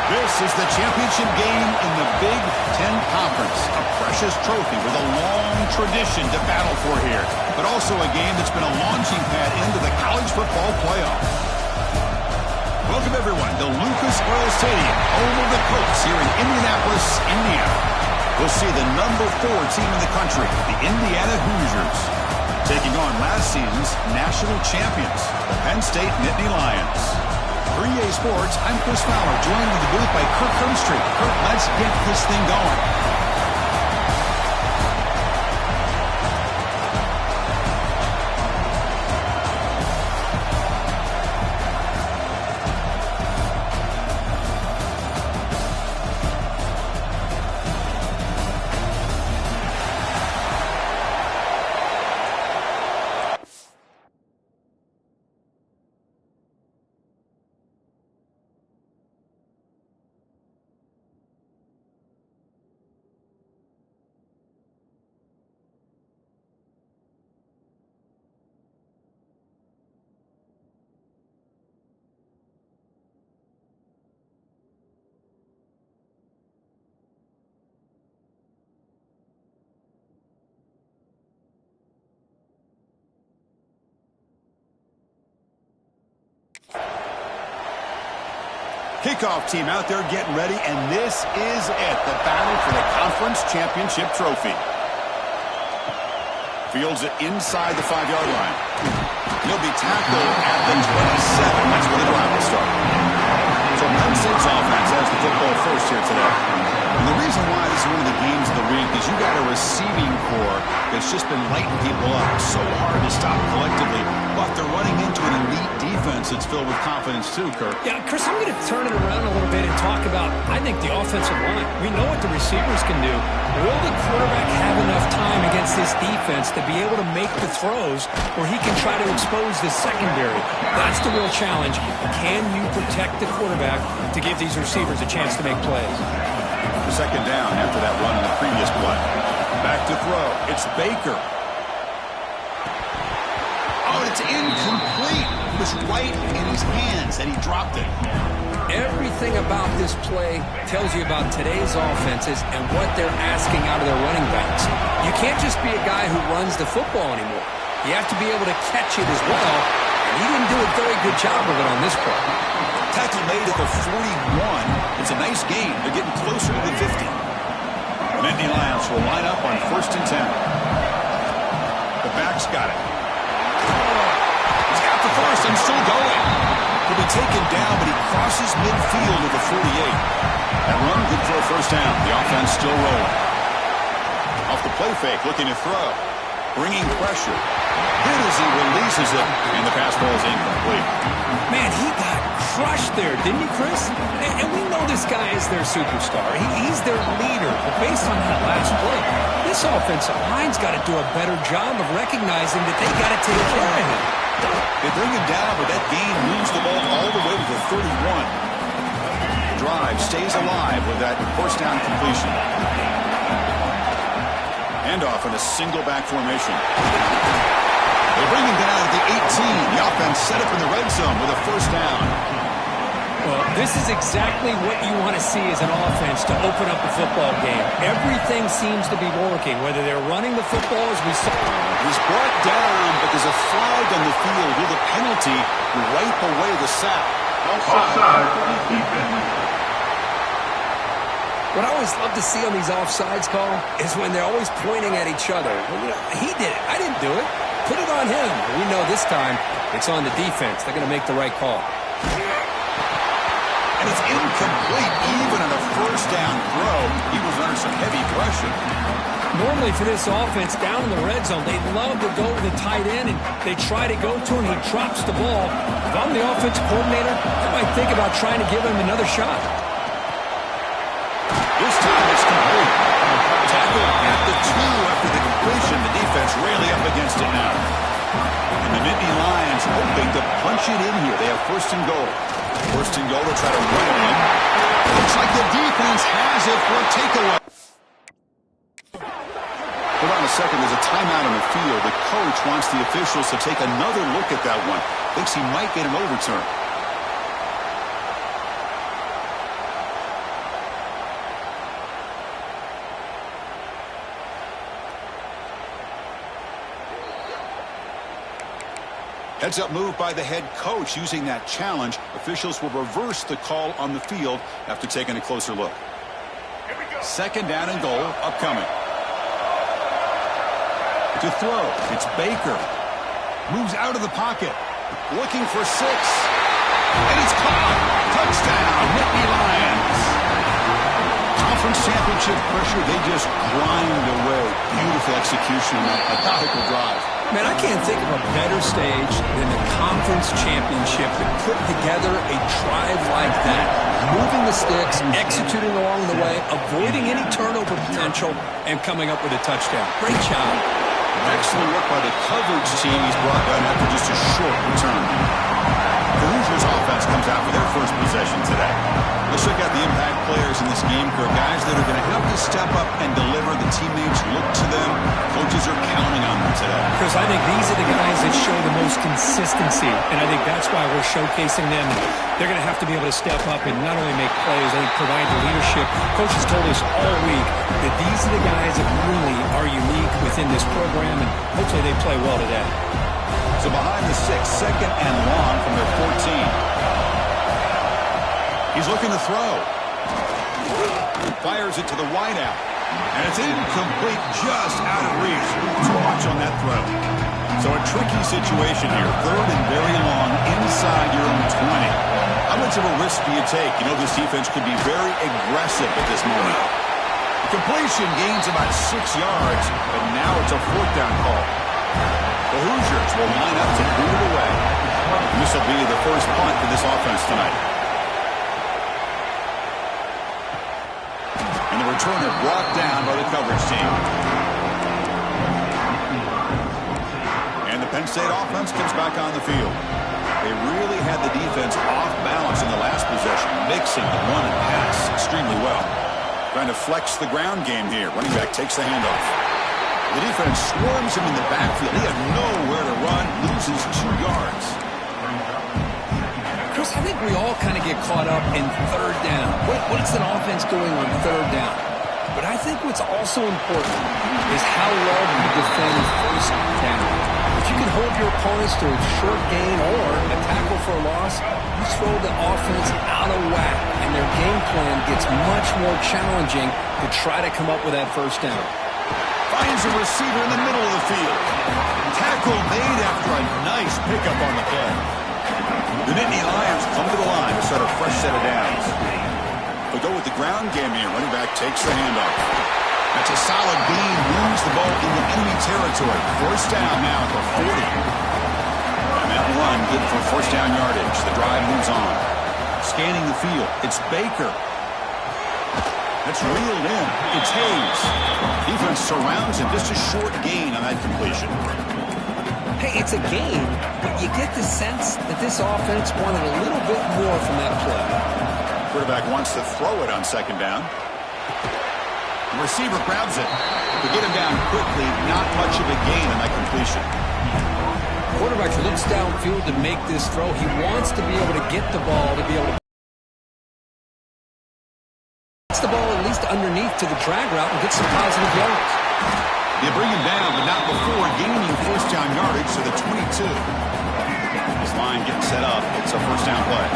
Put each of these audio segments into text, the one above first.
This is the championship game in the Big Ten Conference. A precious trophy with a long tradition to battle for here, but also a game that's been a launching pad into the college football playoff. Welcome, everyone, to Lucas Oil Stadium, home of the Colts here in Indianapolis, Indiana. We'll see the number 4 team in the country, the Indiana Hoosiers, taking on last season's national champions, the Penn State Nittany Lions. For EA Sports, I'm Chris Fowler, joined in the booth by Kirk Herbstreit. Kirk, let's get this thing going. Kickoff team out there getting ready, and this is it, the battle for the conference championship trophy. Fields it inside the 5-yard line. He'll be tackled at the 27. That's where the drive will start. So Penn State's offense has the football first here today. And the reason why this is one of the games of the week is you got a receiving core that's just been lighting people up. So hard to stop collectively, but they're running into an elite defense that's filled with confidence too, Kirk. Yeah, Chris, I'm going to turn it around a little bit and talk about, I think, the offensive line. We know what the receivers can do. Will the quarterback have enough time against this defense to be able to make the throws where he can try to expose the secondary? That's the real challenge. Can you protect the quarterback to give these receivers a chance to make plays? Second down after that run in the previous play. Back to throw. It's Baker. Oh, it's incomplete. It was right in his hands, and he dropped it. Everything about this play tells you about today's offenses and what they're asking out of their running backs. You can't just be a guy who runs the football anymore. You have to be able to catch it as well, and he didn't do a very good job of it on this play. Tackle made at the 41. It's a nice game. They're getting closer to the 50. Nittany Lions will line up on 1st and 10. The back's got it. He's got the first and still going. He'll be taken down, but he crosses midfield at the 48. That run good for a first down. The offense still rolling. Off the play fake, looking to throw. Bringing pressure. Hit as he releases it, and the pass ball is incomplete. Man, he got crushed there, didn't he, Chris? And we know this guy is their superstar. He's their leader. But based on that last play, this offensive line's got to do a better job of recognizing that they got to take care of him. They bring him down, but that gain moves the ball all the way to the 31. The drive stays alive with that first down completion. Handoff in a single back formation. They bring him down at the 18. The offense set up in the red zone with a first down. Well, this is exactly what you want to see as an offense to open up a football game. Everything seems to be working, whether they're running the football as we saw. He's brought down, but there's a flag on the field with a penalty to wipe away the sack. Offside for the defense. What I always love to see on these offsides call is when they're always pointing at each other. Well, you know, he did it. I didn't do it. Put it on him. We know this time it's on the defense. They're going to make the right call. And it's incomplete even on a first down throw. He was under some heavy pressure. Normally for this offense down in the red zone, they love to go to the tight end, and they try to go to him. He drops the ball. If I'm the offensive coordinator, I might think about trying to give him another shot. This time it's complete. Tackle at the 2 after the completion. The defense really up against it now. And the Nittany Lions hoping to punch it in here. They have 1st and goal. 1st and goal to try to run it in. Looks like the defense has it for a takeaway. Hold on a second. There's a timeout on the field. The coach wants the officials to take another look at that one. Thinks he might get an overturn. Heads up move by the head coach. Using that challenge, officials will reverse the call on the field after taking a closer look. Second down and goal upcoming. To throw, it's Baker. Moves out of the pocket. Looking for 6. And it's caught. Touchdown, Nittany Lions. Conference championship pressure, they just grind away. Beautiful execution on that methodical drive. Man, I can't think of a better stage than the conference championship to put together a drive like that. Moving the sticks, executing along the way, avoiding any turnover potential, and coming up with a touchdown. Great job. Excellent work by the coverage team. He's brought down after just a short return. The Hoosiers offense comes out for their first possession today. Let's check out the impact players in this game. There are guys that are going to have to step up and deliver. The teammates look to them. Coaches are counting on them today. Chris, I think these are the guys that show the most consistency, and I think that's why we're showcasing them. They're going to have to be able to step up and not only make plays, I think provide the leadership. Coaches told us all week that these are the guys that really are unique within this program, and hopefully they play well today. So behind the 6, second and long from their 14. He's looking to throw. Fires it to the wideout. And it's incomplete, just out of reach. Too much on that throw. So a tricky situation here. Third and very long inside your own 20. How much of a risk do you take? You know this defense could be very aggressive at this moment. The completion gains about 6 yards, but now it's a 4th down call. The Hoosiers will line up to boot it away. This will be the first punt for this offense tonight. And the returner brought down by the coverage team. And the Penn State offense comes back on the field. They really had the defense off balance in the last possession, mixing the run and pass extremely well. Trying to flex the ground game here. Running back takes the handoff. The defense swarms him in the backfield. He had nowhere to run, loses 2 yards. Chris, I think we all kind of get caught up in third down. What's an offense doing on third down? But I think what's also important is how well you defend first down. If you can hold your opponents to a short gain or a tackle for a loss, you throw the offense out of whack, and their game plan gets much more challenging to try to come up with that first down. Finds a receiver in the middle of the field. Tackle made after a nice pickup on the play. The Nittany Lions come to the line to start a fresh set of downs. They'll go with the ground game here. Running back takes the handoff. That's a solid gain. Moves the ball into enemy territory. First down now at the 40. And that run good for first down yardage. The drive moves on. Scanning the field. It's Baker. That's reeled in. It's Hayes. Defense surrounds him. Just a short gain on that completion. Hey, it's a gain, but you get the sense that this offense wanted a little bit more from that play. Quarterback wants to throw it on second down. The receiver grabs it. To get him down quickly, not much of a gain on that completion. Quarterback looks downfield to make this throw. He wants to be able to get the ball to be able to the ball at least underneath to the drag route and get some positive yards. They bring him down, but not before gaining first down yardage to the 22. This line getting set up. It's a first down play.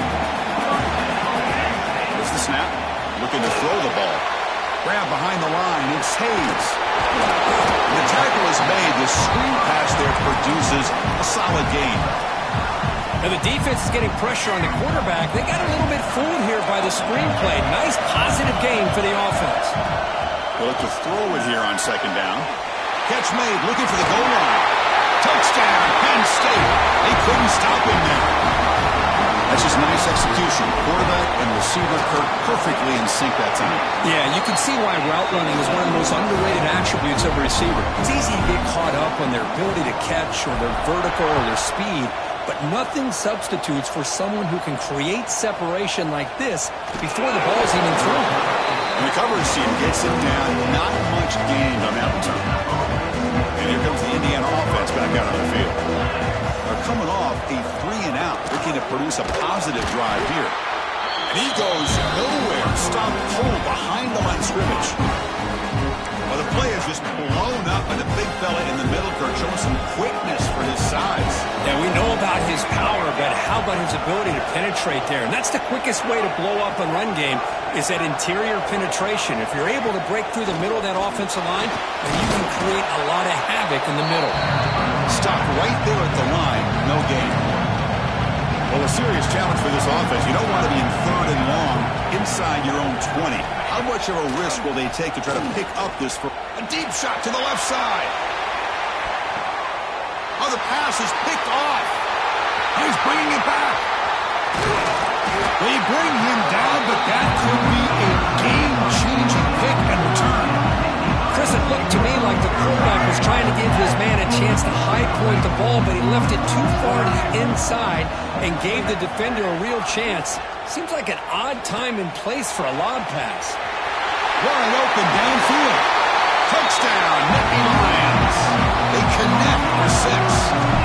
There's the snap. Looking to throw the ball. Grab behind the line. It's Hayes. The tackle is made. The screen pass there produces a solid gain. Now the defense is getting pressure on the quarterback. They got a little bit fooled here by the screen play. Nice positive gain for the offense. They'll look to throw it here on second down. Catch made, looking for the goal line. Touchdown, Penn State. They couldn't stop him there. That's just nice execution. Quarterback and receiver perfectly in sync that time. Yeah, you can see why route running is one of the most underrated attributes of a receiver. It's easy to get caught up on their ability to catch or their vertical or their speed. But nothing substitutes for someone who can create separation like this before the ball's even thrown. And the coverage team gets it down. Not much gained on that return. And here comes the Indiana offense back out on the field. They're coming off a 3-and-out, looking to produce a positive drive here. And he goes nowhere. Stopped cold behind the line of scrimmage. Well, the play is just blown up by the big fella in the middle, Kirk, showing some quickness for his size. Yeah, we know about about his ability to penetrate there. And that's the quickest way to blow up a run game is that interior penetration. If you're able to break through the middle of that offensive line, then you can create a lot of havoc in the middle. Stop right there at the line. No gain. Well, a serious challenge for this offense. You don't want to be in 3rd and long inside your own 20. How much of a risk will they take to try to pick up this? A deep shot to the left side. Oh, the pass is picked off. He's bringing it back. They bring him down, but that could be a game-changing pick and return. Chris, it looked to me like the quarterback was trying to give his man a chance to high point the ball, but he left it too far to the inside and gave the defender a real chance. Seems like an odd time and place for a lob pass. Wide open downfield. Touchdown, Nittany Lions. They connect for 6.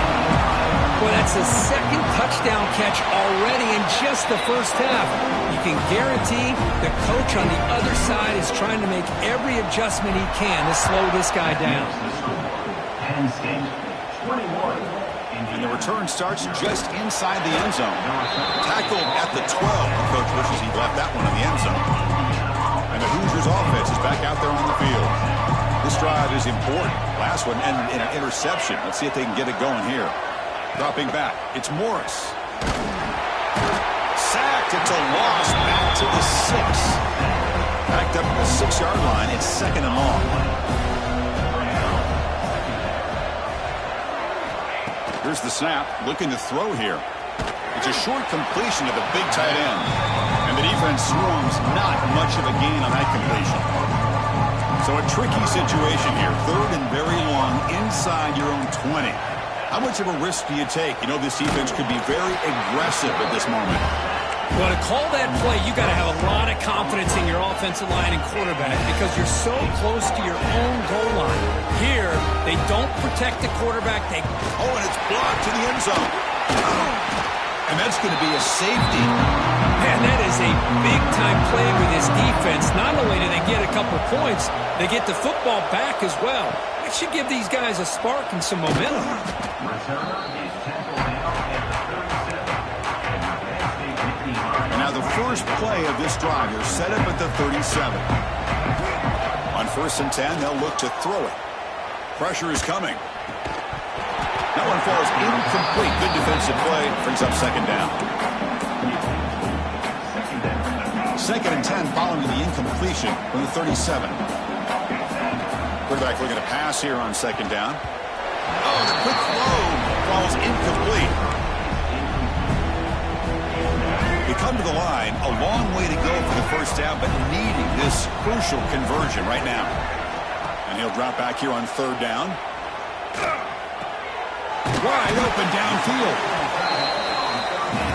Well, that's his 2nd touchdown catch already in just the first half. You can guarantee the coach on the other side is trying to make every adjustment he can to slow this guy down. And the return starts just inside the end zone. Tackled at the 12. The coach wishes he left that one in the end zone. And the Hoosiers offense is back out there on the field. This drive is important. Last one ended in an interception. Let's see if they can get it going here. Dropping back. It's Morris. Sacked. It's a loss. Back to the 6. Backed up to the 6-yard line. It's 2nd and long. Here's the snap. Looking to throw here. It's a short completion to the big tight end. And the defense swarms. Not much of a gain on that completion. So a tricky situation here. 3rd and very long inside your own 20. How much of a risk do you take? You know, this defense could be very aggressive at this moment. Well, to call that play, you got to have a lot of confidence in your offensive line and quarterback because you're so close to your own goal line. Here, they don't protect the quarterback. And it's blocked to the end zone. And that's going to be a safety. Man, that is a big-time play with this defense. Not only do they get a couple points, they get the football back as well. It should give these guys a spark and some momentum. And now the first play of this drive, they're set up at the 37. On 1st and 10, they'll look to throw it. Pressure is coming. That one falls incomplete. Good defensive play. Brings up 2nd down. 2nd and 10 following the incompletion from the 37. Quarterback looking to pass here on 2nd down. Oh, the quick throw falls incomplete. They come to the line. A long way to go for the first down, but needing this crucial conversion right now. And he'll drop back here on 3rd down. Wide open downfield.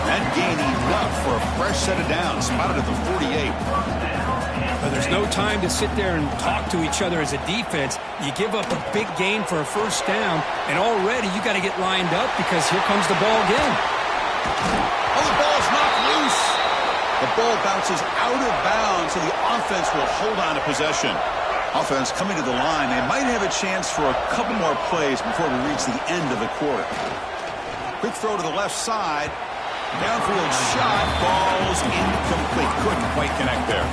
That gain enough for a fresh set of downs. Spotted at the 48. But there's no time to sit there and talk to each other as a defense. You give up a big gain for a first down, and already you got to get lined up because here comes the ball again. Oh, the ball's knocked loose. The ball bounces out of bounds, so the offense will hold on to possession. Offense coming to the line. They might have a chance for a couple more plays before we reach the end of the quarter. Quick throw to the left side. Downfield shot. Falls incomplete. Couldn't quite connect there.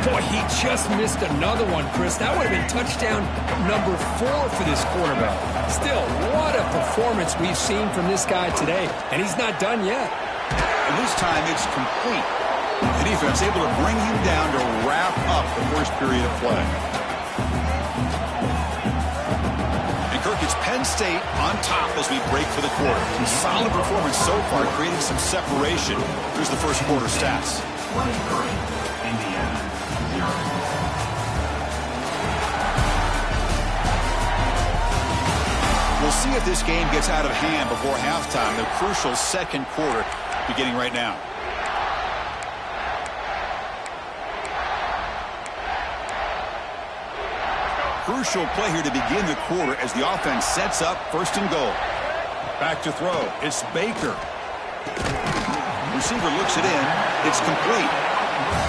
Boy, he just missed another one, Chris. That would have been touchdown number 4 for this quarterback. Still, what a performance we've seen from this guy today. And he's not done yet. And this time it's complete. The defense able to bring him down to wrap up the first period of play. And Kirk, it's Penn State on top as we break for the quarter. Solid performance so far, creating some separation. Here's the first quarter stats. 23, Indiana, 0. We'll see if this game gets out of hand before halftime. The crucial second quarter beginning right now. Crucial play here to begin the quarter as the offense sets up 1st and goal. Back to throw. It's Baker. Receiver looks it in. It's complete.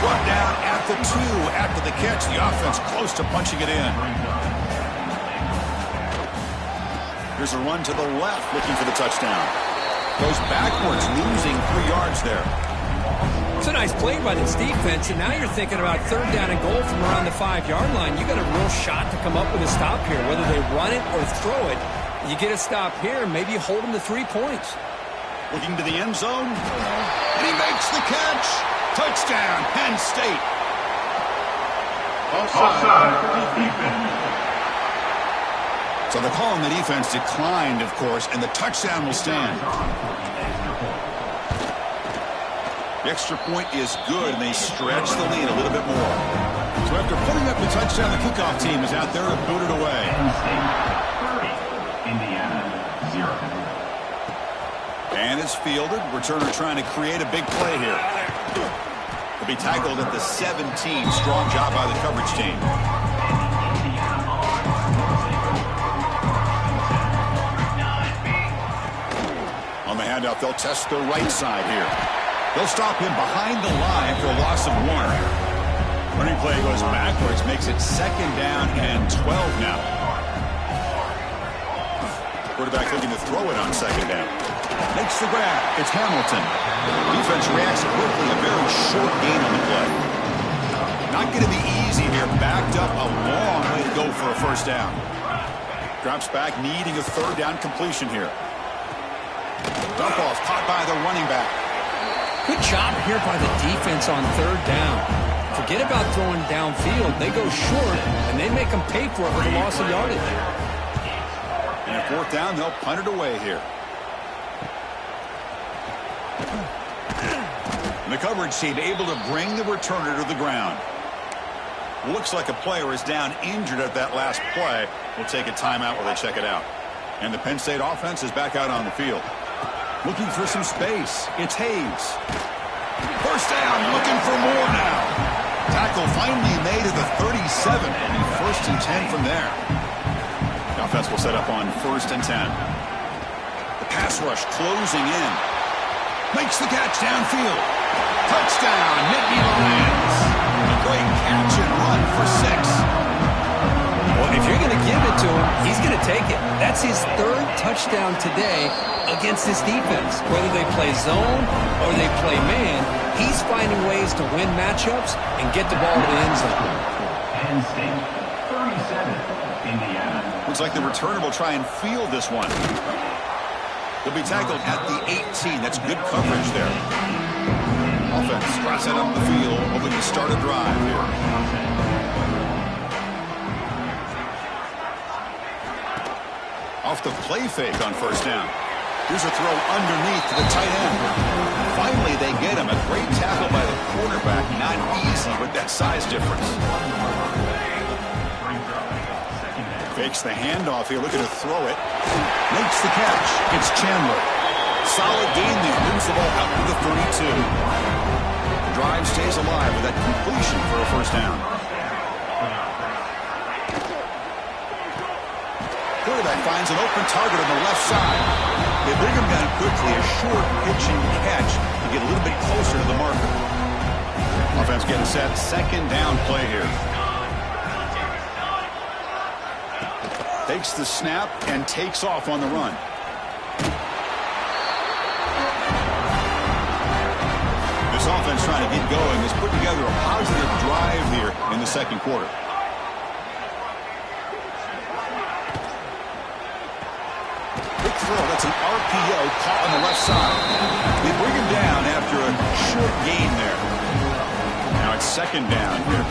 Brought down at the 2 after the catch. The offense close to punching it in. Here's a run to the left looking for the touchdown. Goes backwards, losing 3 yards there. It's a nice play by this defense, and now you're thinking about third down and goal from around the 5-yard line. You got a real shot to come up with a stop here. Whether they run it or throw it, you get a stop here, and maybe you hold them to 3 points. Looking to the end zone, and he makes the catch. Touchdown, Penn State. Offside, defense. So the call on the defense declined, of course, and the touchdown will stand. The extra point is good, and they stretch the lead a little bit more. So after putting up the touchdown, the kickoff team is out there to boot it away. Penn State 30, Indiana 0. And it's fielded. Returner trying to create a big play here. He'll be tackled at the 17. Strong job by the coverage team. On the handoff, they'll test the right side here. They'll stop him behind the line for a loss of 1. Running play goes backwards, makes it 2nd down and 12 now. Quarterback looking to throw it on 2nd down. Makes the grab. It's Hamilton. Defense reacts quickly. A very short gain on the play. Not going to be easy here. Backed up a long way to go for a 1st down. Drops back, needing a 3rd down completion here. Dump off caught by the running back. Good job here by the defense on 3rd down. Forget about throwing downfield. They go short, and they make them pay for it with a loss of yardage. And at 4th down, they'll punt it away here. And the coverage team able to bring the returner to the ground. Looks like a player is down injured at that last play. We'll take a timeout while they check it out. And the Penn State offense is back out on the field. Looking for some space. It's Hayes. 1st down, looking for more now. Tackle finally made at the 37, and 1st and 10 from there. The offense will set up on 1st and 10. The pass rush closing in. Makes the catch downfield. Touchdown, Nittany Lions. A great catch and run for 6. Well, if you're going to give it to him, he's going to take it. That's his 3rd touchdown today against this defense. Whether they play zone or they play man, he's finding ways to win matchups and get the ball to the end zone. Penn State 37, Indiana. Looks like the returner will try and field this one. He'll be tackled at the 18. That's good coverage there. Offense tries it up the field, hoping to start a drive here. Off the play fake on 1st down. Here's a throw underneath to the tight end. Finally, they get him. A great tackle by the quarterback. Not easy with that size difference. Fakes the handoff here, looking to throw it. Makes the catch. It's Chandler. Solid gain there. Moves the ball out to the 32. The drive stays alive with that completion for a 1st down. Quarterback finds an open target on the left side. They bring him down quickly. A short pitch and catch to get a little bit closer to the marker. Offense getting set. 2nd down play here. Takes the snap and takes off on the run. This offense trying to get going has put together a positive drive here in the 2nd quarter. Big throw. That's an RPO caught on the left side. They bring him down after a short gain there. Now it's 2nd down here.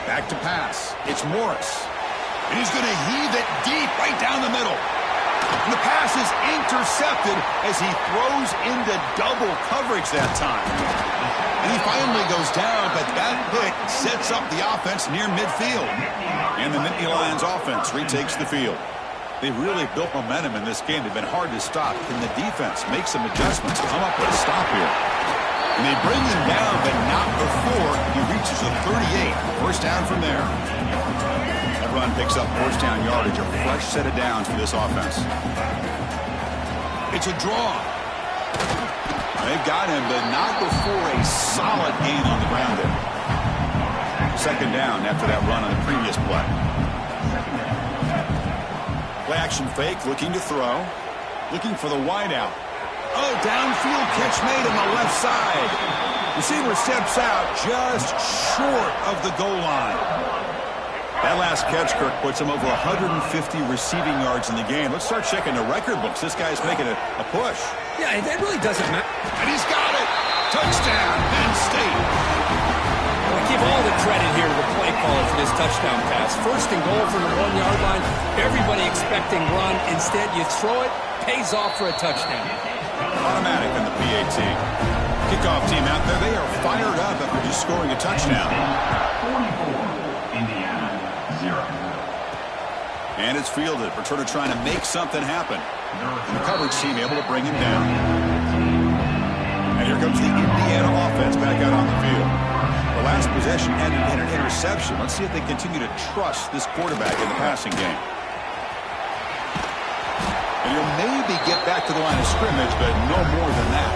Back to pass. It's Morris. And he's going to heave it deep right down the middle. And the pass is intercepted as he throws into double coverage that time. And he finally goes down, but that pick sets up the offense near midfield. And the Nittany Lions offense retakes the field. They've really built momentum in this game. They've been hard to stop. Can the defense make some adjustments, come up with a stop here? And they bring him down, but not before he reaches the 38. 1st down from there. That run picks up 1st down yardage. A fresh set of downs for this offense. It's a draw. They've got him, but not before a solid gain on the ground there. 2nd down after that run on the previous play. Play action fake, looking to throw. Looking for the wide out. Oh, downfield catch made on the left side. Receiver steps out just short of the goal line. That last catch, Kirk, puts him over 150 receiving yards in the game. Let's start checking the record books. This guy's making a push. Yeah, that really doesn't matter. And he's got it. Touchdown, Penn State. I give all the credit here to the play caller for this touchdown pass. First and goal from the 1-yard line. Everybody expecting run. Instead, you throw it. Pays off for a touchdown. Automatic in the PAT. Kickoff team out there. They are fired up after just scoring a touchdown. 44, Indiana, 0. And it's fielded. Returner trying to make something happen. And the coverage team able to bring him down. And here comes the Indiana offense back out on the field. The last possession ended in an interception. Let's see if they continue to trust this quarterback in the passing game. And he'll maybe get back to the line of scrimmage, but no more than that.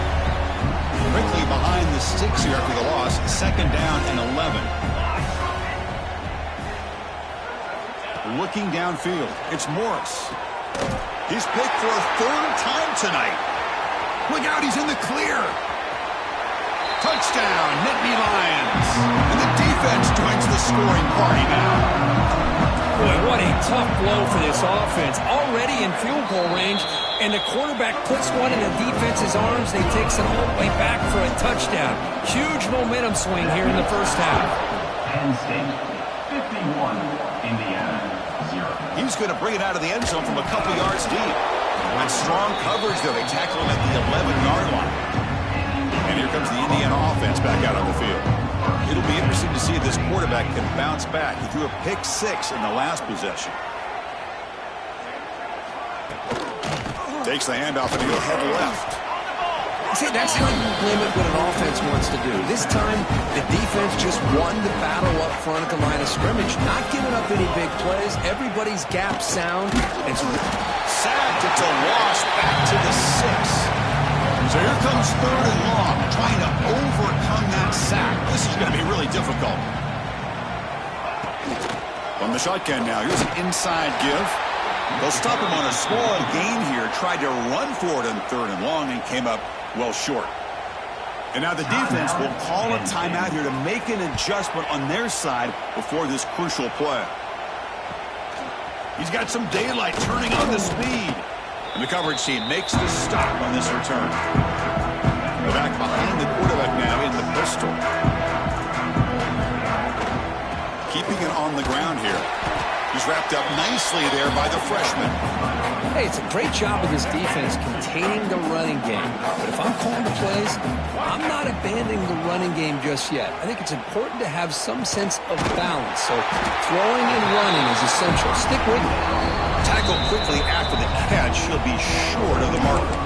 Quickly behind the sticks here after the loss. 2nd down and 11. Looking downfield. It's Morris. He's picked for a 3rd time tonight. Look out, he's in the clear. Touchdown, Nittany Lions. And the defense joins the scoring party now. Boy, what a tough blow for this offense. Already in field goal range, and the quarterback puts one in the defense's arms. They takes it all the way back for a touchdown. Huge momentum swing here in the first half. Penn State, 51, Indiana, 0. He's going to bring it out of the end zone from a couple yards deep. And strong coverage there. They tackle him at the 11-yard line. And here comes the Indiana offense back out on the field. It'll be interesting to see if this quarterback can bounce back. He threw a pick-6 in the last possession. Takes the handoff and he'll head left. See, that's how you limit what an offense wants to do. This time, the defense just won the battle up front at the line of scrimmage, not giving up any big plays. Everybody's gap sound. It's sacked. It's a loss back to the 6. So here comes 3rd and long, trying to overcome that sack. This is going to be really difficult. From the shotgun now, here's an inside give. They'll stop him on a small gain here. Tried to run for it on 3rd and long and came up well short. And now the defense will call a timeout here to make an adjustment on their side before this crucial play. He's got some daylight turning on the speed. And the coverage team makes the stop on this return. They're back behind the quarterback now in the pistol. Keeping it on the ground here. He's wrapped up nicely there by the freshman. Hey, it's a great job of this defense containing the running game. But if I'm calling the plays, I'm not abandoning the running game just yet. I think it's important to have some sense of balance. So throwing and running is essential. Stick with me. Tackled quickly after the catch. He'll be short of the marker.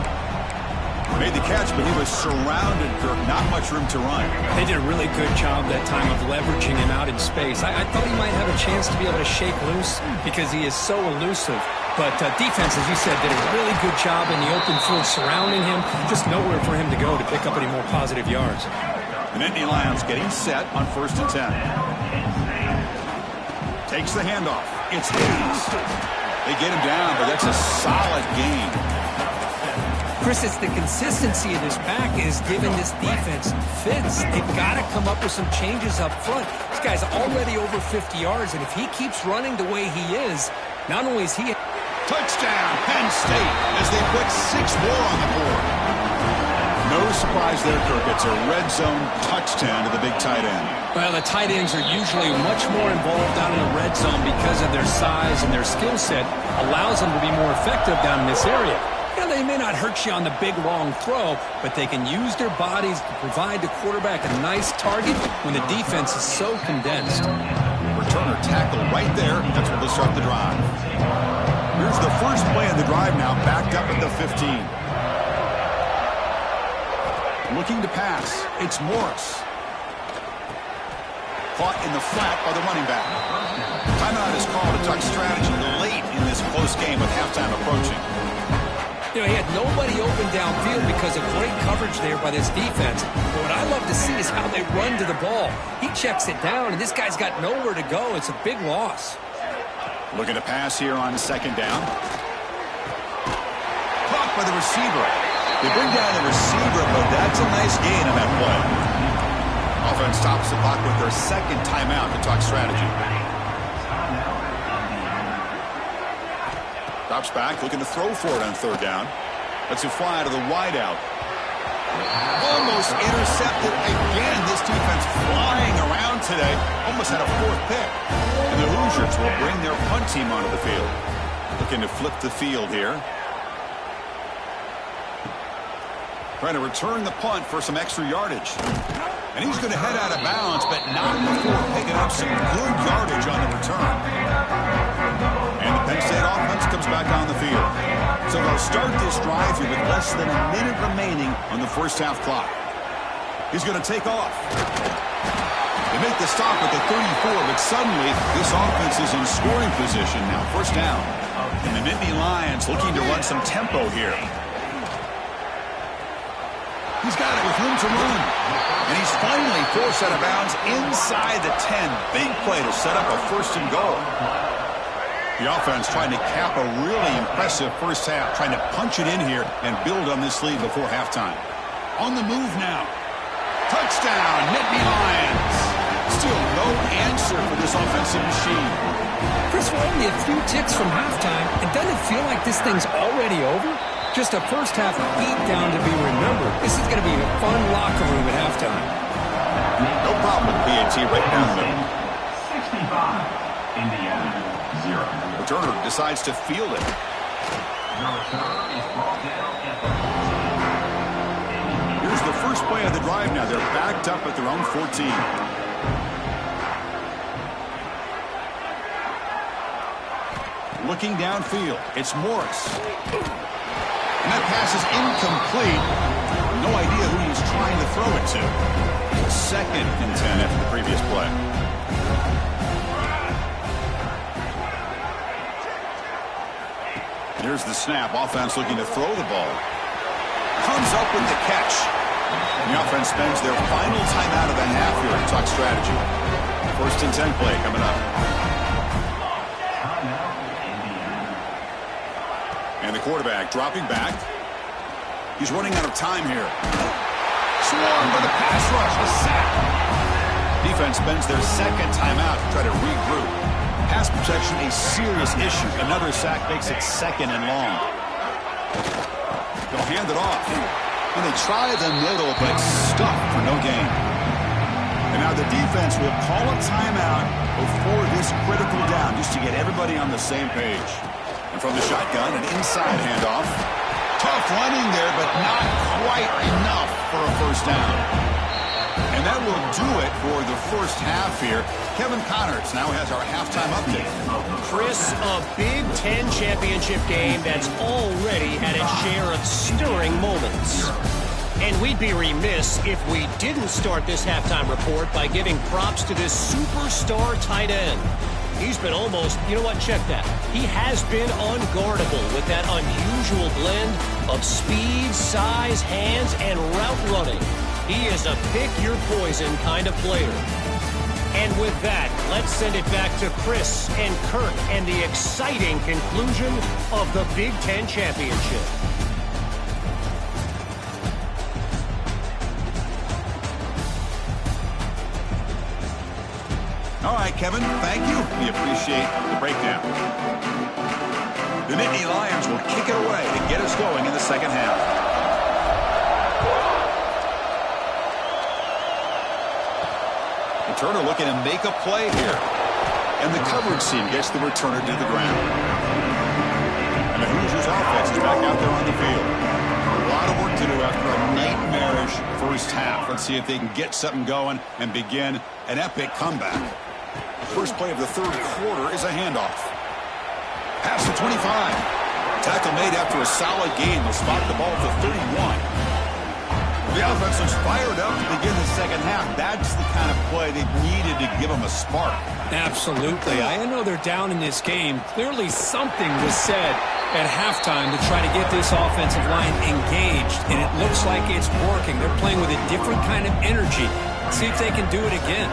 Made the catch, but he was surrounded, Kirk. Not much room to run. They did a really good job that time of leveraging him out in space. I thought he might have a chance to be able to shake loose because he is so elusive. But defense, as you said, did a really good job in the open field surrounding him. Just nowhere for him to go to pick up any more positive yards. The Nittany Lions getting set on 1st and 10. Takes the handoff. It's Hayes. They get him down, but that's a solid gain. Chris, it's the consistency of this pack is giving this defense fits. They've got to come up with some changes up front. This guy's already over 50 yards, and if he keeps running the way he is, not only is he... Touchdown, Penn State, as they put 6 more on the board. No surprise there, Kirk. It's a red zone touchdown to the big tight end. Well, the tight ends are usually much more involved down in the red zone because of their size and their skill set allows them to be more effective down in this area. Yeah, they may not hurt you on the big, long throw, but they can use their bodies to provide the quarterback a nice target when the defense is so condensed. Returner tackle right there. That's where they'll start the drive. Here's the first play of the drive now, backed up at the 15. Looking to pass. It's Morris. Caught in the flat by the running back. Timeout is called to talk strategy late in this close game with halftime approaching. You know, he had nobody open downfield because of great coverage there by this defense. But what I love to see is how they run to the ball. He checks it down, and this guy's got nowhere to go. It's a big loss. Looking to pass here on 2nd down. by the receiver. They bring down the receiver, but that's a nice gain on that play. Offense stops the clock with their second timeout to talk strategy. Drops back, looking to throw for it on third down. Lets it fly to the wideout. Almost intercepted again. This defense flying around today. Almost had a fourth pick. And the Hoosiers will bring their punt team onto the field. Looking to flip the field here. Trying to return the punt for some extra yardage. And he's going to head out of bounds, but not before picking up some good yardage on the return. And the Penn State offense comes back on the field. So they'll start this drive here with less than a minute remaining on the first half clock. He's going to take off. They make the stop at the 34, but suddenly this offense is in scoring position now. First down. And the Nittany Lions looking to run some tempo here. He's got it with room to run. And he's finally forced out of bounds inside the 10. Big play to set up a first and goal. The offense trying to cap a really impressive first half, trying to punch it in here and build on this lead before halftime. On the move now. Touchdown, Nittany Lions. Still no answer for this offensive machine. Chris, we're only a few ticks from halftime, and doesn't it feel like this thing's already over? Just a first half beatdown to be remembered. This is going to be a fun locker room at halftime. No problem, BAT right down the middle. 65, Indiana, 0. Turner decides to field it. Here's the first play of the drive now. They're backed up at their own 14. Looking downfield, it's Morris. And that pass is incomplete. No idea who he's trying to throw it to. Second and 10 after the previous play. Here's the snap. Offense looking to throw the ball. Comes up with the catch. And the offense spends their final timeout of the half here to talk strategy. First and 10 play coming up. And the quarterback dropping back. He's running out of time here. Swarmed by the pass rush. A sack. Defense spends their second timeout to try to regroup. Pass protection a serious issue. Another sack makes it second and long. They'll hand it off. And they try the middle, but stuck for no gain. And now the defense will call a timeout before this critical down, just to get everybody on the same page. And from the shotgun, an inside handoff. Tough running there, but not quite enough for a first down. And that will do it for the first half here. Kevin Connors now has our halftime update. Chris, a Big Ten championship game that's already had its share of stirring moments. And we'd be remiss if we didn't start this halftime report by giving props to this superstar tight end. He's been almost, you know what, check that. He has been unguardable with that unusual blend of speed, size, hands, and route running. He is a pick-your-poison kind of player. And with that, let's send it back to Chris and Kirk and the exciting conclusion of the Big Ten Championship. All right, Kevin, thank you. We appreciate the breakdown. The Nittany Lions will kick it away to get us going in the second half. Turner looking to make a play here. And the coverage team gets the returner to the ground. And the Hoosiers offense is back out there on the field. A lot of work to do after a nightmarish first half. Let's see if they can get something going and begin an epic comeback. First play of the third quarter is a handoff. Pass to 25. Tackle made after a solid gain. They'll spot the ball to 31. The offense was fired up to begin the second half. That's the kind of play they needed to give them a spark. Absolutely. I know they're down in this game. Clearly something was said at halftime to try to get this offensive line engaged, and it looks like it's working. They're playing with a different kind of energy. See if they can do it again.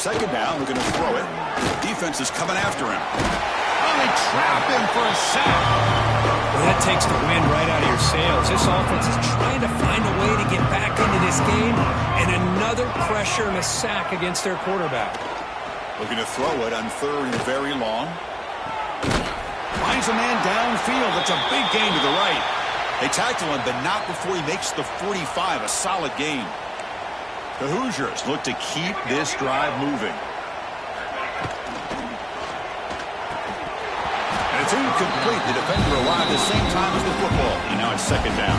Second down, looking to throw it. Defense is coming after him. Oh, they trap him for a sack. Well, that takes the wind right out of your sails. This offense is trying to find a way to get back into this game, and another pressure and a sack against their quarterback. Looking to throw it on third and very long. Finds a man downfield. It's a big gain to the right. They tackle him, but not before he makes the 45. A solid gain. The Hoosiers look to keep this drive moving. And it's incomplete. The defender arrived at the same time as the football. And now it's second down.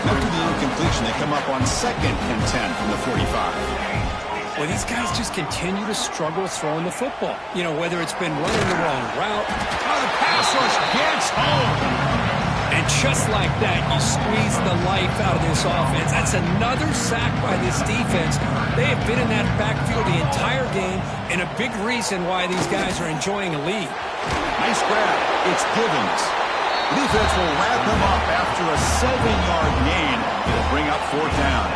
After the incompletion, they come up on 2nd and 10 from the 45. Well, these guys just continue to struggle throwing the football. You know, whether it's been running the wrong route. Oh, the pass rush gets home. And just like that, you squeeze the life out of this offense. That's another sack by this defense. They have been in that backfield the entire game, and a big reason why these guys are enjoying a lead. Nice grab. It's Givens. Defense will wrap him up after a 7-yard gain. It'll bring up 4th down.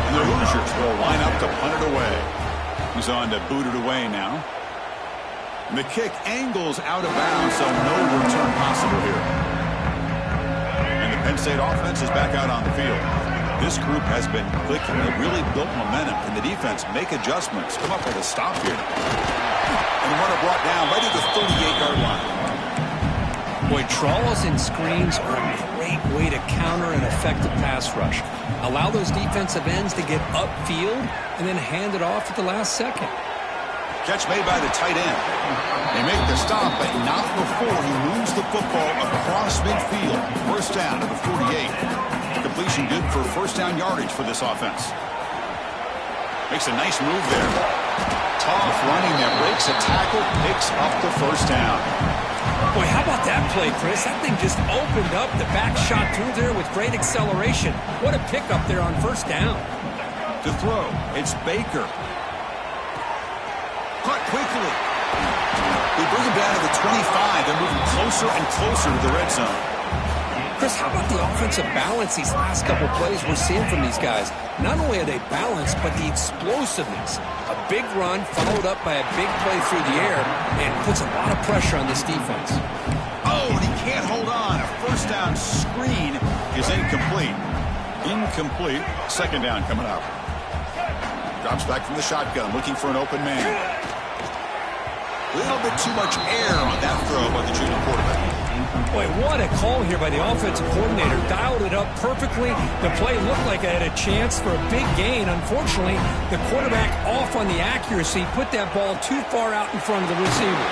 And the Hoosiers will line up to punt it away. He's on to boot it away now. And the kick angles out of bounds, so no return possible here. And the Penn State offense is back out on the field. This group has been clicking. They've really built momentum. Can the defense make adjustments? Come up with a stop here. And the runner brought down right at the 38-yard line. Boy, draws and screens are a great way to counter an effective pass rush. Allow those defensive ends to get upfield and then hand it off at the last second. Catch made by the tight end. They make the stop, but not before he moves the football across midfield. First down to the 48. Completion good for first down yardage for this offense. Makes a nice move there. Tough running that breaks a tackle, picks up the first down. Boy, how about that play, Chris? That thing just opened up. The back shot through there with great acceleration. What a pickup there on first down. To throw, it's Baker. Caught quickly. They bring him down to the 25. They're moving closer and closer to the red zone. Chris, how about the offensive balance these last couple plays we're seeing from these guys? Not only are they balanced, but the explosiveness. A big run followed up by a big play through the air and puts a lot of pressure on this defense. Oh, and he can't hold on. A first down screen is incomplete. Incomplete. Second down coming up. Drops back from the shotgun, looking for an open man. A little bit too much air on that throw by the junior quarterback. Boy, what a call here by the offensive coordinator. Dialed it up perfectly. The play looked like it had a chance for a big gain. Unfortunately, the quarterback off on the accuracy, put that ball too far out in front of the receiver.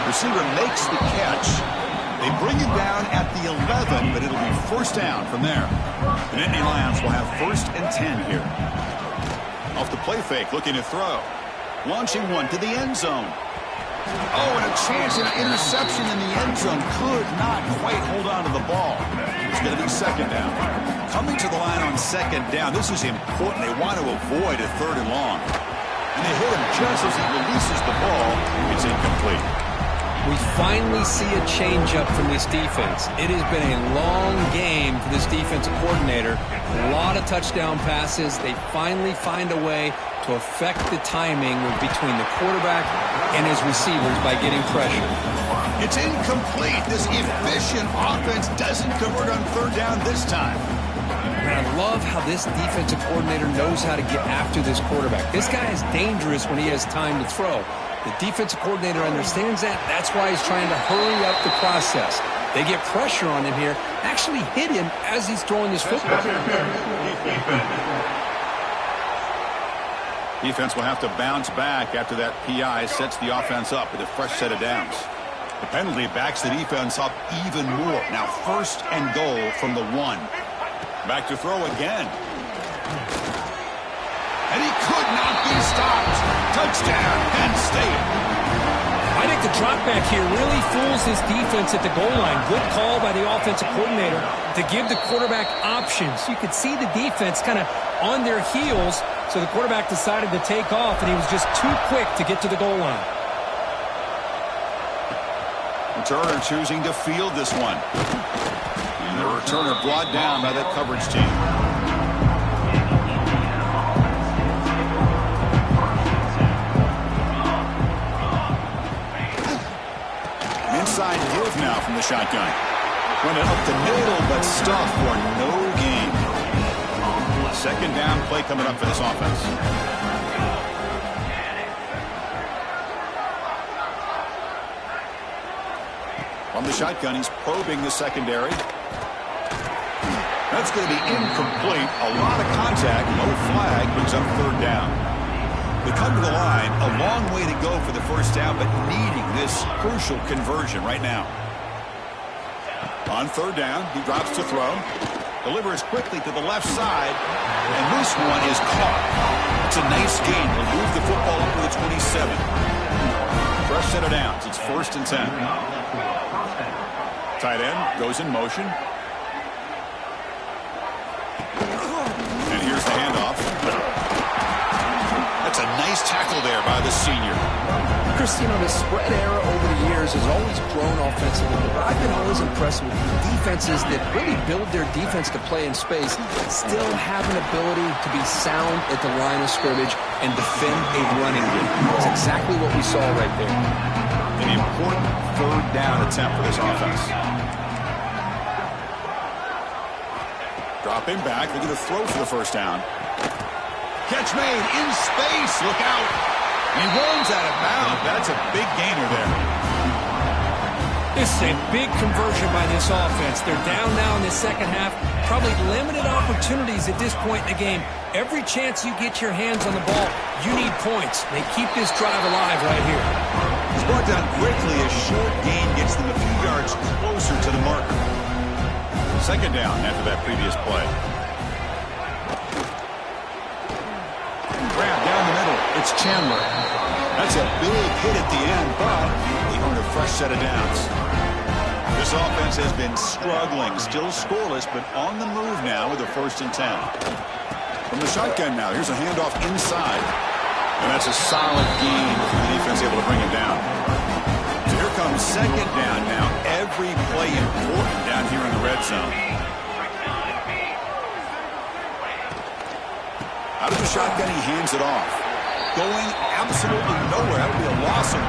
Receiver makes the catch. They bring him down at the 11, but it'll be first down from there. The Nittany Lions will have 1st and 10 here. Off the play fake, looking to throw. Launching one to the end zone. Oh, and a chance at an interception in the end zone. Could not quite hold on to the ball. It's going to be second down. Coming to the line on second down. This is important. They want to avoid a 3rd and long. And they hit him just as he releases the ball. It's incomplete. We finally see a change-up from this defense. It has been a long game for this defensive coordinator. A lot of touchdown passes. They finally find a way to affect the timing between the quarterback and his receivers by getting pressure. It's incomplete. This efficient offense doesn't convert on 3rd down this time. And I love how this defensive coordinator knows how to get after this quarterback. This guy is dangerous when he has time to throw. The defensive coordinator understands that. That's why he's trying to hurry up the process. They get pressure on him here, actually hit him as he's throwing this football. Defense will have to bounce back after that PI sets the offense up with a fresh set of downs. The penalty backs the defense up even more. Now 1st and goal from the 1. Back to throw again. And he could not be stopped. Touchdown, Penn State. I think the drop back here really fools this defense at the goal line. Good call by the offensive coordinator to give the quarterback options. You could see the defense kind of on their heels, so the quarterback decided to take off, and he was just too quick to get to the goal line. Returner choosing to field this one. And the returner brought down by that coverage team. inside give now from the shotgun. Went it up the middle, but stuffed for no gain. Second down play coming up for this offense. On the shotgun, he's probing the secondary. That's going to be incomplete. A lot of contact, no flag, brings up third down. They come to the line, a long way to go for the first down, but needing this crucial conversion right now. On third down, he drops to throw. Delivers quickly to the left side, and this one is caught. It's a nice gain. He'll move the football up to the 27. Fresh set of downs. It's 1st and 10. Tight end goes in motion. And here's the handoff. That's a nice tackle there by the senior. Christine, the spread era over the years has always grown offensively, but I've been always impressed with defenses that really build their defense to play in space, still have an ability to be sound at the line of scrimmage and defend a running game. That's exactly what we saw right there. An important third down attempt for this offense. Dropping back, they're going to throw for the first down. Catch made in space, look out. He runs out of bounds. That's a big gainer there. This is a big conversion by this offense. They're down now in the second half. Probably limited opportunities at this point in the game. Every chance you get your hands on the ball, you need points. They keep this drive alive right here. He's brought down quickly. A short gain gets them a few yards closer to the marker. Second down after that previous play. Grab down the middle. It's Chandler. That's a big hit at the end, but he earned a fresh set of downs. This offense has been struggling, still scoreless, but on the move now with a 1st and 10. From the shotgun now, here's a handoff inside. And that's a solid gain for the defense able to bring him down. So here comes second down now. Every play important down here in the red zone. Out of the shotgun, he hands it off. Going absolutely nowhere. That would be a loss of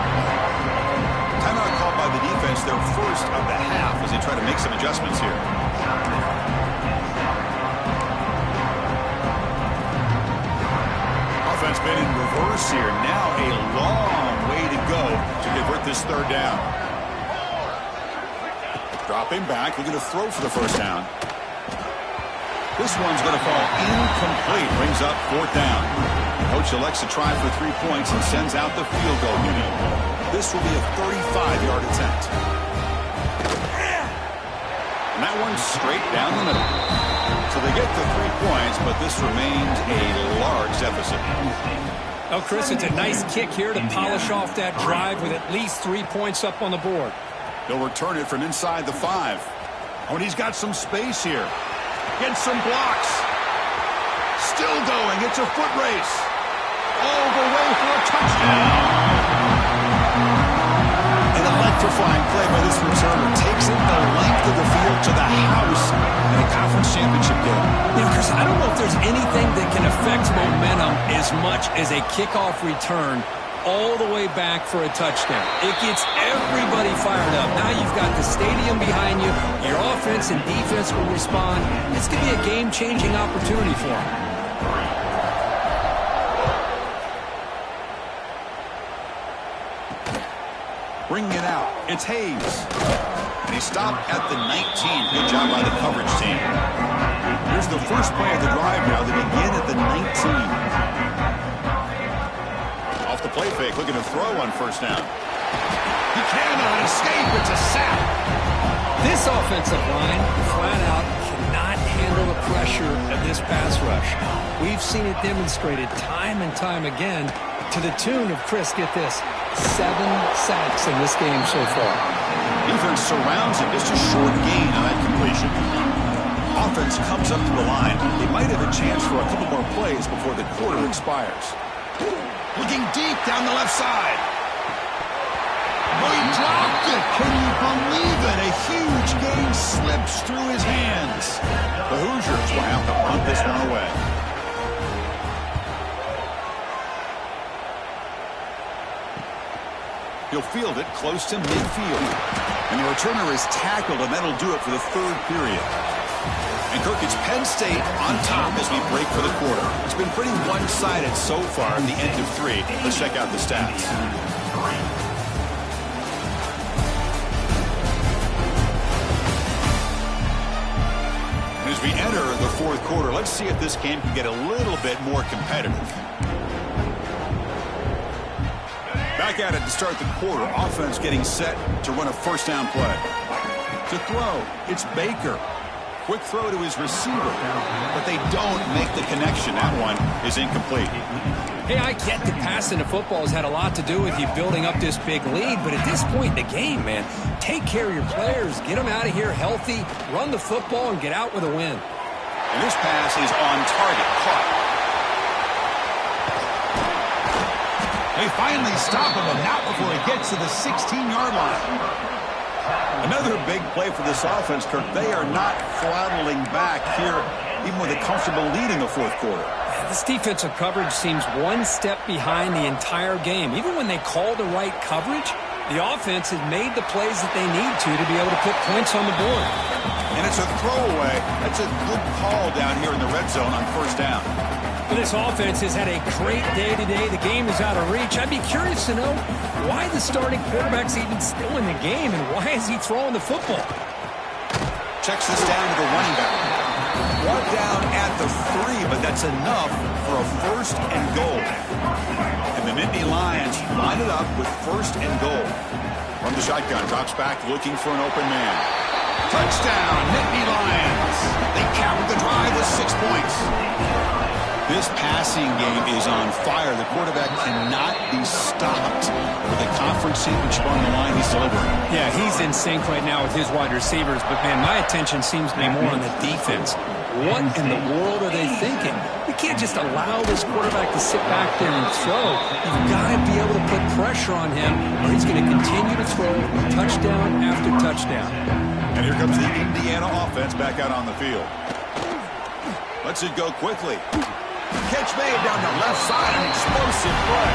timeout called by the defense, their first of the half, as they try to make some adjustments here. Offense been in reverse here. Now a long way to go to convert this third down. Dropping back, looking to throw for the first down. This one's going to fall incomplete. Brings up 4th down. Coach elects to try for 3 points and sends out the field goal unit. This will be a 35-yard attempt. And that one's straight down the middle. So they get the 3 points, but this remains a large deficit. Oh, Chris, it's a nice kick here to polish off that drive with at least 3 points up on the board. They'll return it from inside the 5. Oh, and he's got some space here. Gets some blocks. Still going. It's a foot race. All the way for a touchdown. An electrifying play by this returner. Takes it the length of the field to the house in a conference championship game. You know, Chris, I don't know if there's anything that can affect momentum as much as a kickoff return all the way back for a touchdown. It gets everybody fired up. Now you've got the stadium behind you. Your offense and defense will respond. It's going to be a game-changing opportunity for them. Bringing it out. It's Hayes. And he stopped at the 19. Good job by the coverage team. Here's the first play of the drive now. They begin at the 19. Off the play fake, looking to throw on first down. He cannot escape. It's a sack. This offensive line, flat out, cannot handle the pressure of this pass rush. We've seen it demonstrated time and time again to the tune of, Chris, get this, 7 sacks in this game so far. Defense surrounds him. Just a short gain on that completion. Offense comes up to the line. They might have a chance for a couple more plays before the quarter expires. Looking deep down the left side. Oh, he dropped it. Can you believe it? A huge gain slips through his hands. The Hoosiers will have to punt this one away. He'll field it close to midfield. And the returner is tackled, and that'll do it for the third period. And Kirk, it's Penn State on top as we break for the quarter. It's been pretty one-sided so far at the end of 3. Let's check out the stats. As we enter the fourth quarter, let's see if this game can get a little bit more competitive. Back at it to start the quarter. Offense getting set to run a first down play. To throw, it's Baker. Quick throw to his receiver, but they don't make the connection. That one is incomplete. Hey, I get that passing the football has had a lot to do with you building up this big lead, but at this point in the game, man, take care of your players, get them out of here healthy, run the football, and get out with a win. And this pass is on target, caught. They finally stop him, but not before he gets to the 16-yard line. Another big play for this offense, Kirk. They are not throttling back here, even with a comfortable lead in the fourth quarter. This defensive coverage seems one step behind the entire game. Even when they call the right coverage, the offense has made the plays that they need to be able to put points on the board. And it's a throwaway. That's a good call down here in the red zone on first down. But this offense has had a great day today. The game is out of reach. I'd be curious to know why the starting quarterback's even still in the game and why is he throwing the football? Checks this down to the running back. One down at the 3, but that's enough for a first and goal. And the Nittany Lions line it up with first and goal. From the shotgun, drops back looking for an open man. Touchdown, Nittany Lions. They cap the drive with 6 points. This passing game is on fire. The quarterback cannot be stopped. With a conference championship on the line, he's delivering. Yeah, he's in sync right now with his wide receivers, but, man, my attention seems to be more on the defense. What in the world are they thinking? We can't just allow this quarterback to sit back there and throw. You've got to be able to put pressure on him, or he's going to continue to throw touchdown after touchdown. And here comes the Indiana offense back out on the field. Lets it go quickly. Catch made down the left side, an explosive play.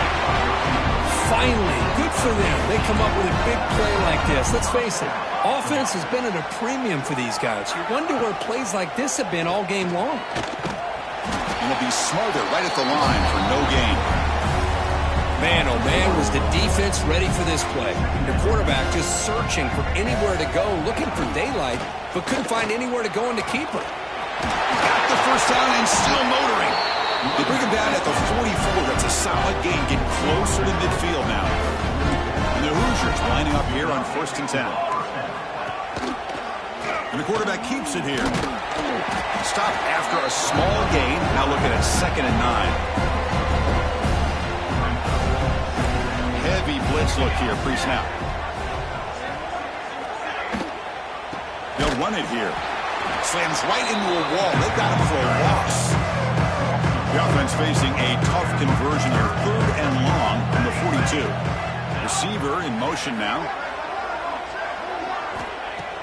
Finally, good for them. They come up with a big play like this. Let's face it, offense has been at a premium for these guys. You wonder where plays like this have been all game long. And it'll be smothered right at the line for no gain. Man, oh man, was the defense ready for this play. The quarterback just searching for anywhere to go, looking for daylight, but couldn't find anywhere to go in the keeper. Got the first down and still motoring. They bring him down at the 44. That's a solid gain. Get closer to midfield now. And the Hoosiers lining up here on 1st and 10. And the quarterback keeps it here. Stop after a small gain. Now looking at 2nd and 9. Heavy blitz look here, pre-snap. They'll run it here. Slams right into a wall. They've got him for a loss. The offense facing a tough conversion here. 3rd and long from the 42. Receiver in motion now.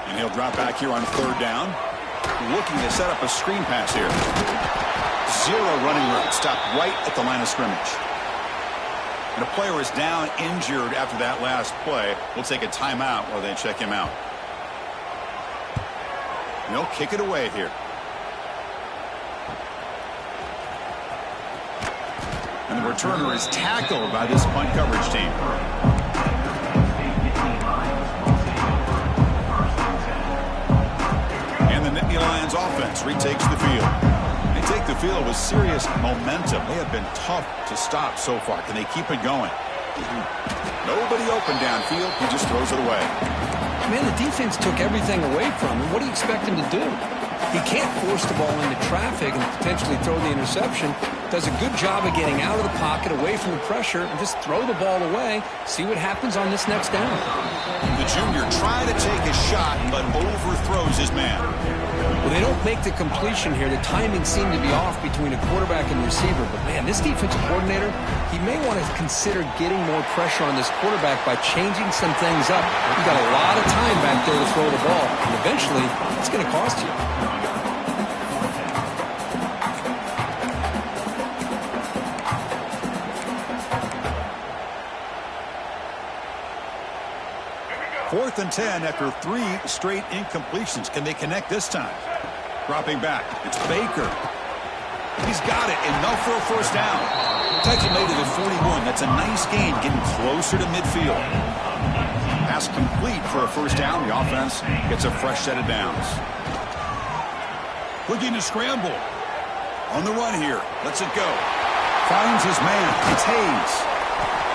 And he'll drop back here on 3rd down. Looking to set up a screen pass here. 0 running route. Stopped right at the line of scrimmage. And the player is down injured after that last play. We'll take a timeout while they check him out. And they'll kick it away here. And the returner is tackled by this punt coverage team. And the Nittany Lions offense retakes the field. They take the field with serious momentum. They have been tough to stop so far. Can they keep it going? Nobody open downfield. He just throws it away. Man, the defense took everything away from him. What do you expect him to do? He can't force the ball into traffic and potentially throw the interception. Does a good job of getting out of the pocket, away from the pressure, and just throw the ball away. See what happens on this next down. The junior trying to take a shot, but overthrows his man. Well, they don't make the completion here. The timing seemed to be off between a quarterback and receiver. But, man, this defensive coordinator, he may want to consider getting more pressure on this quarterback by changing some things up. You've got a lot of time back there to throw the ball, and eventually it's going to cost you. 4th and 10 after 3 straight incompletions. Can they connect this time? Dropping back. It's Baker. He's got it. Enough for a first down. Tackle made it at 41. That's a nice gain, getting closer to midfield. Pass complete for a first down. The offense gets a fresh set of downs. Looking to scramble. On the run here. Lets it go. Finds his man. It's Hayes.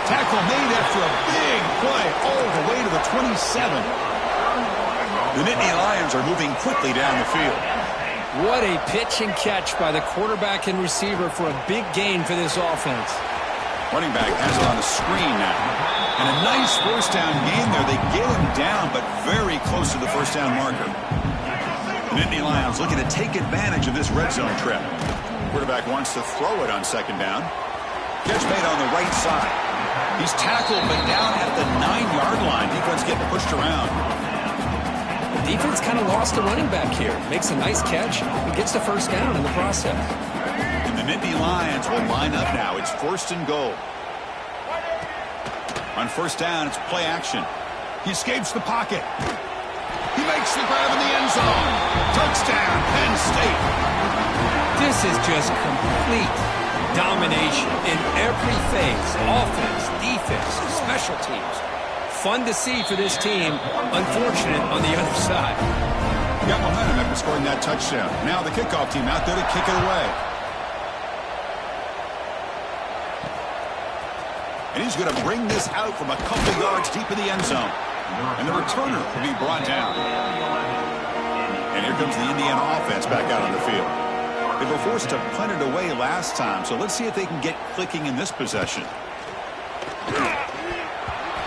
Tackle made after a big play all the way to the 27. The Nittany Lions are moving quickly down the field. What a pitch and catch by the quarterback and receiver for a big gain for this offense. Running back has it on the screen now. And a nice first down gain there. They get him down, but very close to the first down marker. The Nittany Lions looking to take advantage of this red zone trip. Quarterback wants to throw it on second down. Catch made on the right side. He's tackled, but down at the 9-yard line. Defense getting pushed around. The defense kind of lost a running back here. Makes a nice catch and gets the first down in the process. And the Nittany Lions will line up now. It's 1st and goal. On first down, it's play action. He escapes the pocket. He makes the grab in the end zone. Touchdown, Penn State. This is just complete domination in every phase. Offense, defense, special teams. Fun to see for this team. Unfortunate on the other side. Got momentum after scoring that touchdown. Now the kickoff team out there to kick it away. And he's going to bring this out from a couple yards deep in the end zone. And the returner will be brought down. And here comes the Indiana offense back out on the field. They were forced to punt it away last time, so let's see if they can get clicking in this possession.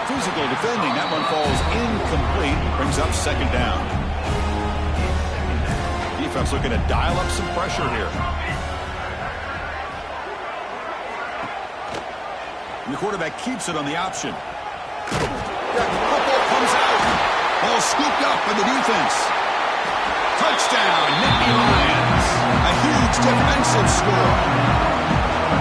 Physical defending. That one falls incomplete. Brings up second down. Defense looking to dial up some pressure here. And the quarterback keeps it on the option. Football comes out. Ball scooped up by the defense. Touchdown, Nittany Lions. A huge defensive score.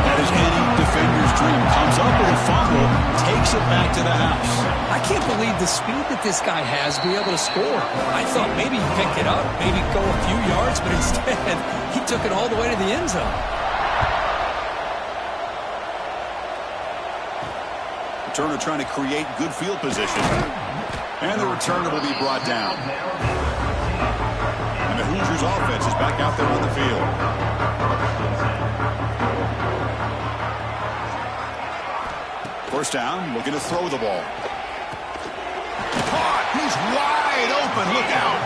That is any defender's dream. Comes up with a fumble, takes it back to the house. I can't believe the speed that this guy has to be able to score. I thought maybe he'd pick it up, maybe go a few yards, but instead he took it all the way to the end zone. Returner trying to create good field position. And the returner will be brought down. And the Hoosiers offense is back out there on the field. First down, looking to throw the ball. Caught! He's wide open. Look out!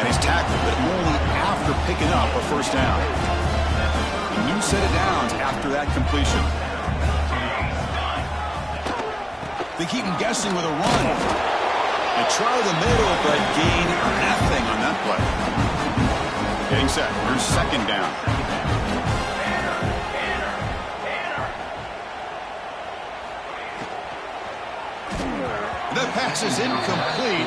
And he's tackled, but only after picking up a first down. A new set of downs after that completion. They keep him guessing with a run. They try the middle, but gain nothing on that play. Getting set. Here's second down. The pass is incomplete.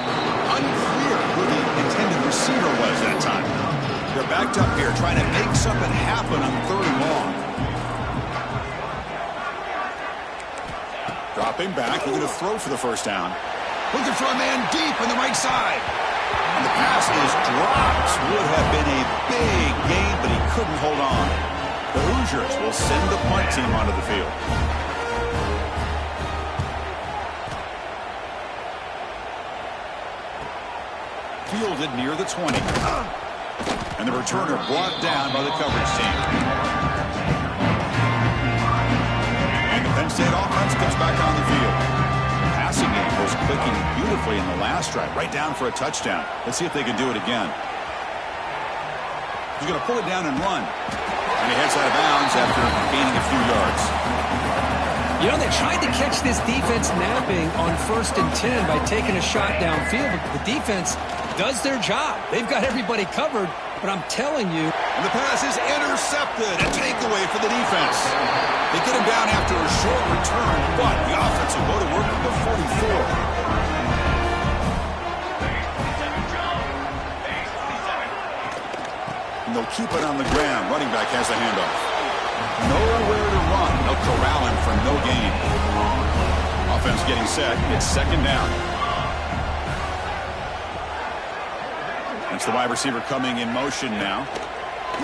Unclear who the intended receiver was that time. They're backed up here trying to make something happen on 3rd and long. Dropping back, looking to throw for the first down. Looking for a man deep on the right side. And the pass is dropped. Would have been a big gain, but he couldn't hold on. The Hoosiers will send the punt team onto the field. Fielded near the 20. And the returner brought down by the coverage team. And the Penn State offense comes back on the field. The passing game was clicking beautifully in the last drive, right down for a touchdown. Let's see if they can do it again. He's going to pull it down and run. And he heads out of bounds after gaining a few yards. You know, they tried to catch this defense napping on 1st and 10 by taking a shot downfield, but the defense does their job. They've got everybody covered, but I'm telling you. And the pass is intercepted. A takeaway for the defense. They get him down after a short return, but the offense will go to work at the 44. And they'll keep it on the ground. Running back has the handoff. Nowhere to run. They'll corral him for no gain. Offense getting set. It's second down. Watch the wide receiver coming in motion now.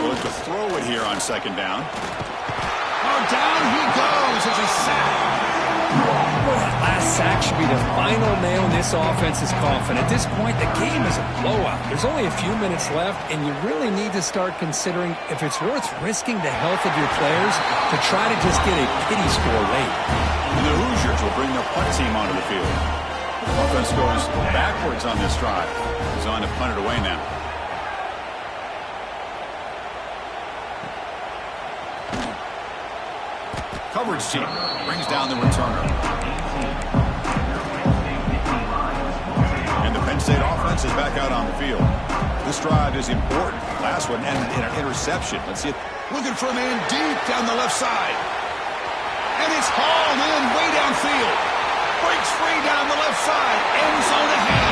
Look to throw it here on second down. Oh, down he goes as a sack. Boy, that last sack should be the final nail in this offense's coffin. At this point, the game is a blowout. There's only a few minutes left, and you really need to start considering if it's worth risking the health of your players to try to just get a pity score late. And the Hoosiers will bring their punt team onto the field. Offense goes backwards on this drive. He's on to punt it away now. Coverage team brings down the returner. And the Penn State offense is back out on the field. This drive is important. Last one ended in an interception. Let's see it. Looking for a man deep down the left side. And it's hauled in way downfield. Breaks free down the left side. End zone ahead.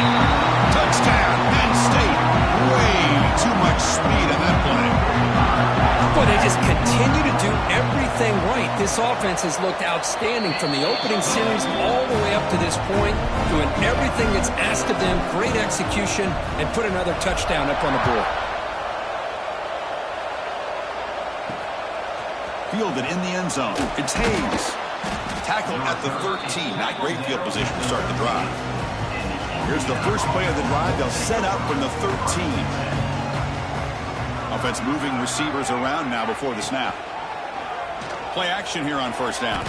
Touchdown, Penn State. Way too much speed on that play. Boy, they just continue to do everything right. This offense has looked outstanding from the opening series all the way up to this point, doing everything that's asked of them, great execution, and put another touchdown up on the board. Fielded in the end zone. It's Hayes. Tackled at the 13. Not great field position to start the drive. Here's the first play of the drive. They'll set up from the 13. Offense moving receivers around now before the snap. Play action here on first down.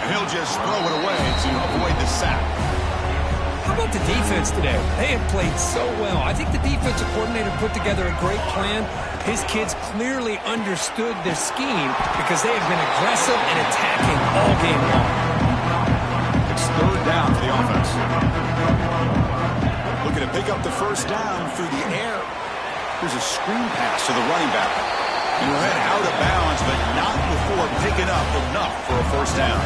And he'll just throw it away to avoid the sack. How about the defense today? They have played so well. I think the defensive coordinator put together a great plan. His kids clearly understood their scheme because they have been aggressive and attacking all game long. It's third down for the offense. Looking to pick up the first down through the air. Here's a screen pass to the running back. And we'll head out of bounds, but not before picking up enough for a first down.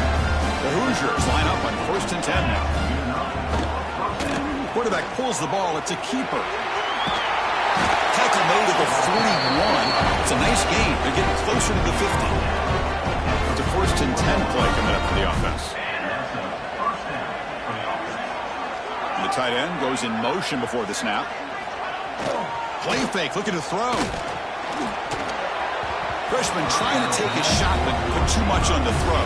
The Hoosiers line up on 1st and 10 now. Quarterback pulls the ball. It's a keeper. Tackle made at the 41. It's a nice gain. They're getting closer to the 50. It's a 1st and 10 play coming up for the offense. The tight end goes in motion before the snap. Play fake, looking to throw. Freshman trying to take a shot, but put too much on the throw.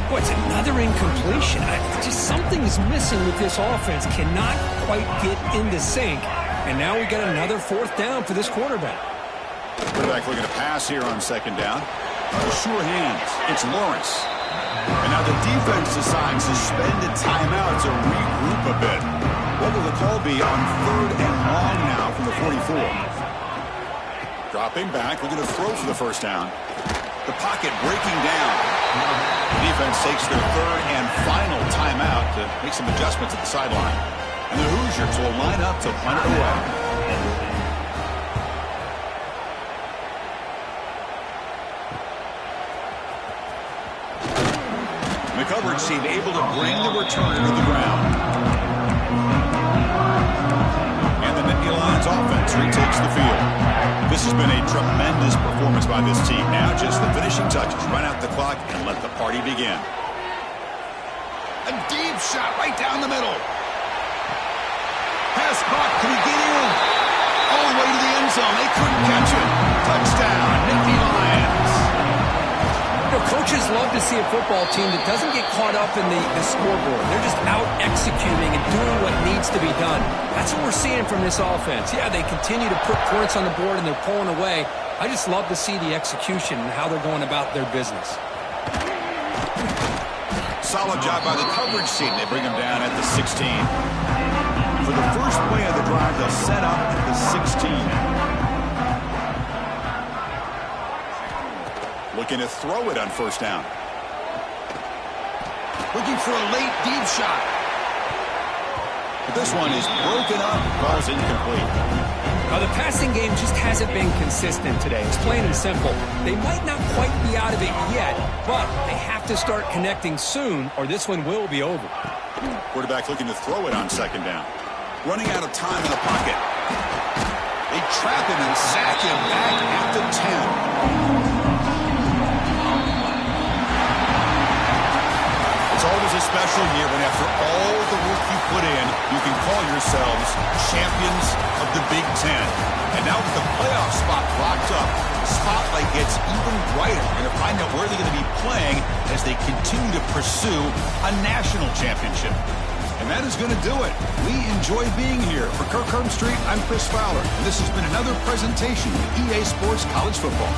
Boy, it's another incompletion. Just something's missing with this offense. Cannot quite get into sync. And now we got another 4th down for this quarterback. Quarterback looking to pass here on second down. Sure hands. It's Lawrence. And now the defense decides to spend a timeout to regroup a bit. What will the call be on 3rd and long now from the 44? Dropping back, looking to throw for the first down. The pocket breaking down. The defense takes their 3rd and final timeout to make some adjustments at the sideline. And the Hoosiers will line up to punt it away. The coverage team able to bring the returner to the ground. And the Nittany Lions offense retakes the field. This has been a tremendous performance by this team. Now just the finishing touches. Run out the clock and let the party begin. A deep shot right down the middle. Pass caught. Can he get in? All the way to the end zone. They couldn't catch him. Touchdown, Nittany Lions. Coaches love to see a football team that doesn't get caught up in the scoreboard. They're just out executing and doing what needs to be done. That's what we're seeing from this offense. Yeah, they continue to put points on the board and they're pulling away. I just love to see the execution and how they're going about their business. Solid job by the coverage team. They bring him down at the 16. For the first play of the drive, they'll set up at the 16. Looking to throw it on first down. Looking for a late deep shot. But this one is broken up. Ball's incomplete. The passing game just hasn't been consistent today. It's plain and simple. They might not quite be out of it yet, but they have to start connecting soon or this one will be over. Quarterback looking to throw it on second down. Running out of time in the pocket. They trap him and sack him back at the 10. It's always a special year when after all the work you put in, you can call yourselves champions of the Big Ten. And now with the playoff spot locked up, the spotlight gets even brighter. We're going to find out where they're going to be playing as they continue to pursue a national championship. And that is going to do it. We enjoy being here. For Kirk Street, I'm Chris Fowler. And this has been another presentation of EA Sports College Football.